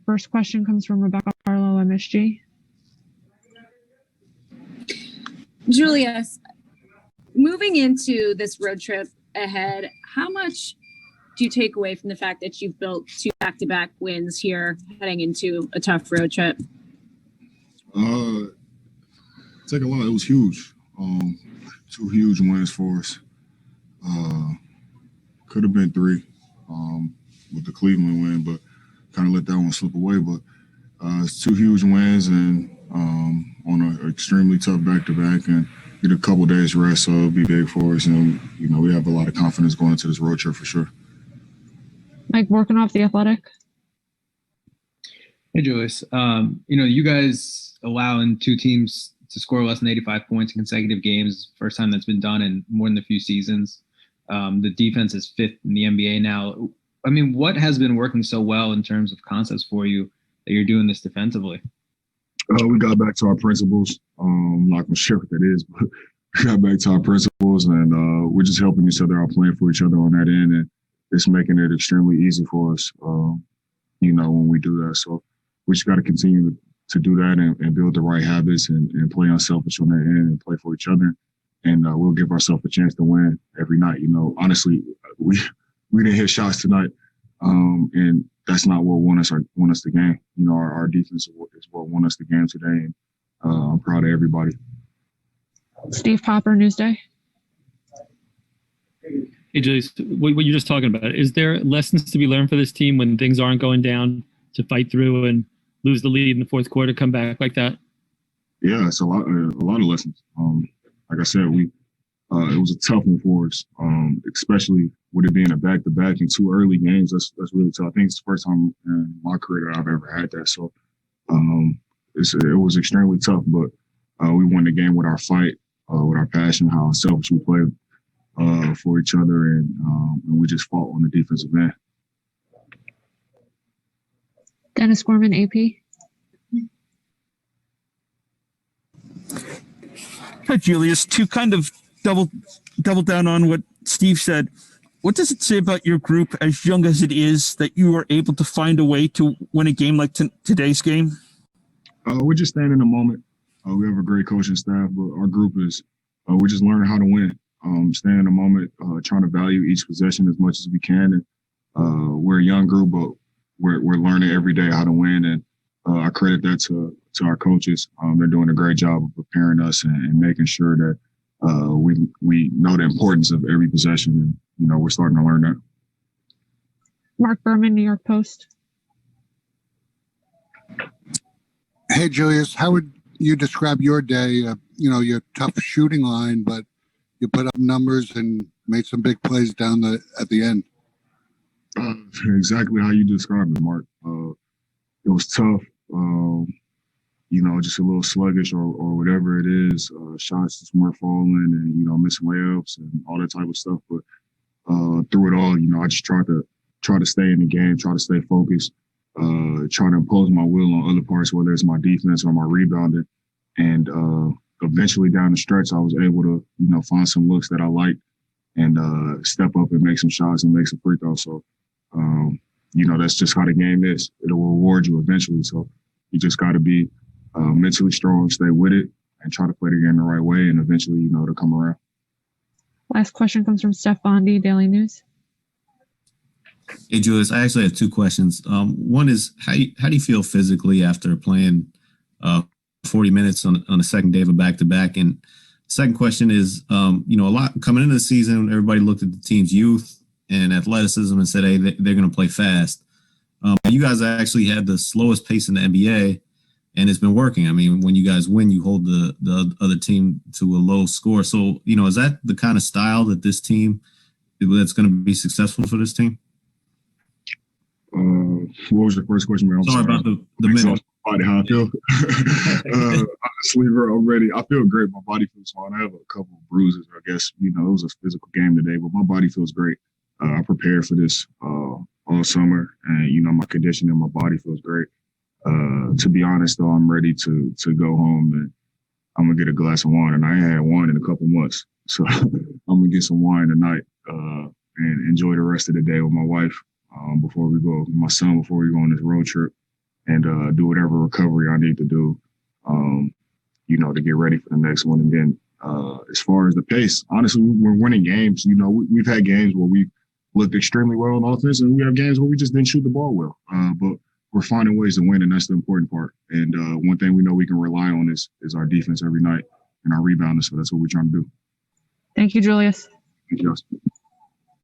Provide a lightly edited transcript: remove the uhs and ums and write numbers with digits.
first question comes from Rebecca Harlow, MSG. Julius, moving into this road trip ahead, how much do you take away from the fact that you've built 2 back-to-back wins here heading into a tough road trip? Take a lot. It was huge. 2 huge wins for us. Could have been 3 with the Cleveland win, but kind of let that one slip away. But it's 2 huge wins and on an extremely tough back-to-back, and get a couple days rest, so it'll be big for us. And, we have a lot of confidence going into this road trip for sure. Mike Vorkunov, The Athletic. Hey, Julius. You guys allowing 2 teams to score less than 85 points in consecutive games. First time that's been done in more than a few seasons. The defense is 5th in the NBA now. I mean, what has been working so well in terms of concepts for you that you're doing this defensively? We got back to our principles. I'm not going to share what that is, but we got back to our principles, and we're just helping each other out, playing for each other on that end, and it's making it extremely easy for us, when we do that. So we just got to continue to do that and build the right habits and play unselfish on that end and play for each other. And we'll give ourselves a chance to win every night. Honestly, we didn't hit shots tonight, and that's not what won us the game. Our defense is what won us the game today, and I'm proud of everybody. Steve Popper, Newsday. Hey, Julius, what you're just talking about, is there lessons to be learned for this team when things aren't going down to fight through and lose the lead in the fourth quarter, come back like that? Yeah, it's a lot of lessons. Like I said, it was a tough one for us, especially with it being a back-to-back in 2 early games. That's really tough. I think it's the first time in my career that I've ever had that. So it was extremely tough, but we won the game with our fight, with our passion, how selfish we played for each other, and we just fought on the defensive end. Dennis Gorman, AP. Hi, Julius. To kind of double down on what Steve said, what does it say about your group, as young as it is, that you are able to find a way to win a game like today's game? We're just staying in the moment. We have a great coaching staff, but our group is we're just learning how to win. Staying in the moment, trying to value each possession as much as we can. And we're a young group, but we're learning every day how to win. And I credit that to our coaches. They're doing a great job of preparing us and making sure that we know the importance of every possession. And, we're starting to learn that. Mark Berman, New York Post. Hey, Julius, how would you describe your day? Your tough shooting line, but you put up numbers and made some big plays at the end. Exactly how you described it, Mark. It was tough. Just a little sluggish or whatever it is. Shots just weren't falling and, missing layups and all that type of stuff. But through it all, I just try to stay in the game, try to stay focused, try to impose my will on other parts, whether it's my defense or my rebounding. And eventually down the stretch, I was able to, find some looks that I liked and step up and make some shots and make some free throws. So, that's just how the game is. It'll reward you eventually. So you just got to be mentally strong, stay with it, and try to play the game the right way. And eventually, it'll come around. Last question comes from Steph Bondi, Daily News. Hey, Julius, I actually have 2 questions. One is, how do you feel physically after playing 40 minutes on the second day of a back-to-back? And second question is, a lot coming into the season, everybody looked at the team's youth and athleticism and said, hey, they're going to play fast. You guys actually had the slowest pace in the NBA, and it's been working. I mean, when you guys win, you hold the other team to a low score. So, is that the kind of style that this team, that's going to be successful for this team? What was your first question, man? Sorry about the minute. How I feel. Honestly, already, I feel great. My body feels fine. I have a couple of bruises, I guess. It was a physical game today, but my body feels great. I prepared for this all summer, and, my condition in my body feels great. To be honest, though, I'm ready to go home, and I'm going to get a glass of wine, and I ain't had wine in a couple months. So I'm going to get some wine tonight and enjoy the rest of the day with my wife before we go on this road trip. and do whatever recovery I need to do, to get ready for the next one. And then as far as the pace, honestly, we're winning games. We've had games where we looked extremely well on offense, and we have games where we just didn't shoot the ball well. But we're finding ways to win, and that's the important part. And one thing we know we can rely on is our defense every night and our rebounding. So that's what we're trying to do. Thank you, Julius. Thank you, Justin.